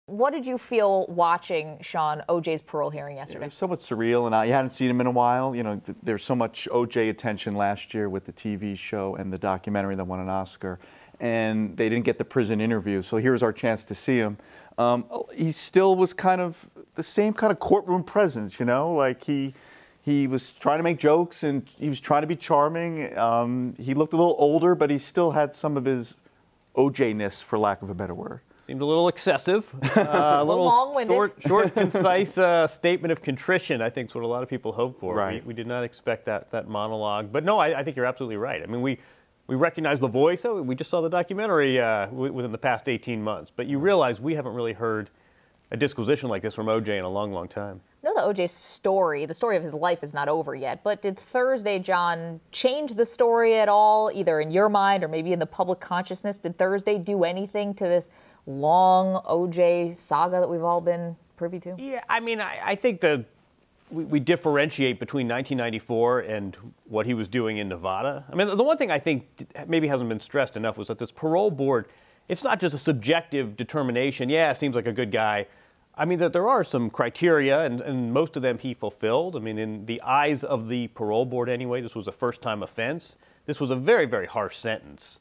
What did you feel watching, Sean, O.J.'s parole hearing yesterday? It was somewhat surreal, and you hadn't seen him in a while. You know, there's so much O.J. attention last year with the TV show and the documentary that won an Oscar, and they didn't get the prison interview, so here's our chance to see him. He still was kind of the same kind of courtroom presence, you know, like he was trying to make jokes and he was trying to be charming. He looked a little older, but he still had some of his O.J.-ness, for lack of a better word. Seemed a little excessive, a little long-winded. short, concise statement of contrition, I think is what a lot of people hope for. Right. We did not expect that monologue. But no, I think you're absolutely right. I mean, we recognize the voice. We just saw the documentary within the past 18 months. But you realize we haven't really heard a disquisition like this from O.J. in a long, long time. I know that O.J.'s story, the story of his life, is not over yet, but did Thursday, John, change the story at all, either in your mind or maybe in the public consciousness? Did Thursday do anything to this long O.J. saga that we've all been privy to? Yeah, I mean, I think that we differentiate between 1994 and what he was doing in Nevada. I mean, the one thing I think maybe hasn't been stressed enough was that this parole board, it's not just a subjective determination. Yeah, seems like a good guy. I mean, that there are some criteria, and most of them he fulfilled. I mean, in the eyes of the parole board anyway, this was a first-time offense. This was a very, very harsh sentence.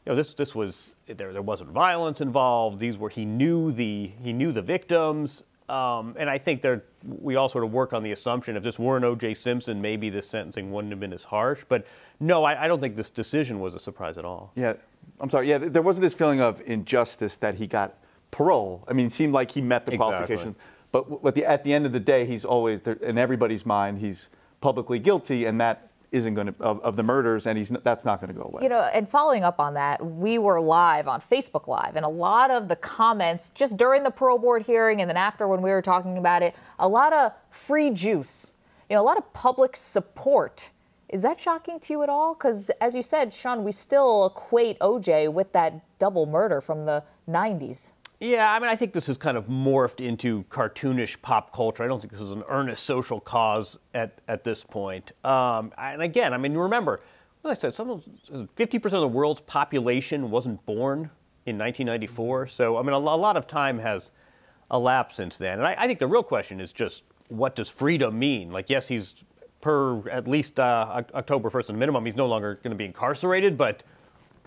You know, this was, there wasn't violence involved. These were, he knew the victims. And I think we all sort of work on the assumption if this weren't O.J. Simpson, maybe this sentencing wouldn't have been as harsh. But no, I don't think this decision was a surprise at all. Yeah, I'm sorry. Yeah, there wasn't this feeling of injustice that he got parole. I mean, it seemed like he met the qualifications. But at the end of the day, he's always, in everybody's mind, he's publicly guilty, and that isn't going to, of the murders, and that's not going to go away. You know, and following up on that, we were live on Facebook Live, and a lot of the comments just during the parole board hearing and then after when we were talking about it, a lot of free juice, you know, a lot of public support. Is that shocking to you at all? Because as you said, Sean, we still equate O.J. with that double murder from the 90s. Yeah, I mean, I think this has kind of morphed into cartoonish pop culture. I don't think this is an earnest social cause at this point. And again, I mean, remember, like I said, 50% of the world's population wasn't born in 1994. So, I mean, a lot of time has elapsed since then. And I think the real question is just, what does freedom mean? Like, yes, he's at least October 1st, at minimum, he's no longer going to be incarcerated, but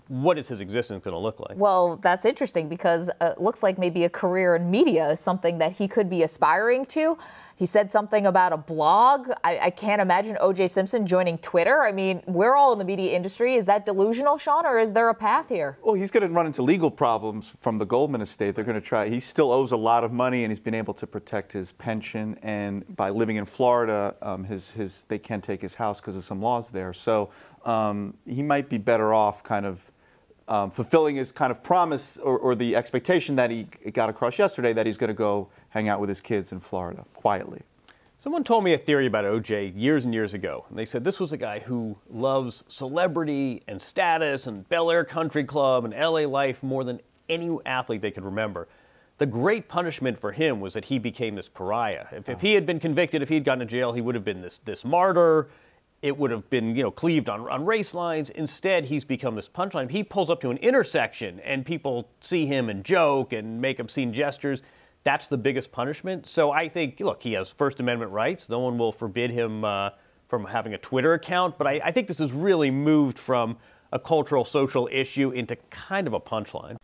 what is his existence going to look like? Well, that's interesting because it looks like maybe a career in media is something that he could be aspiring to. He said something about a blog. I can't imagine O.J. Simpson joining Twitter. I mean, we're all in the media industry. Is that delusional, Sean, or is there a path here? Well, he's going to run into legal problems from the Goldman estate. They're going to try. He still owes a lot of money, and he's been able to protect his pension. And by living in Florida, they can't take his house because of some laws there. So he might be better off kind of fulfilling his kind of promise or the expectation that he got across yesterday that he's going to go hang out with his kids in Florida quietly. Someone told me a theory about O.J. years and years ago, and they said this was a guy who loves celebrity and status and Bel Air Country Club and L.A. life more than any athlete they could remember. The great punishment for him was that he became this pariah. If he had been convicted, if he had gone to jail, he would have been this martyr. It would have been, you know, cleaved on race lines. Instead, he's become this punchline. He pulls up to an intersection, and people see him and joke and make obscene gestures. That's the biggest punishment. So I think, look, he has First Amendment rights. No one will forbid him from having a Twitter account. But I think this has really moved from a cultural, social issue into kind of a punchline.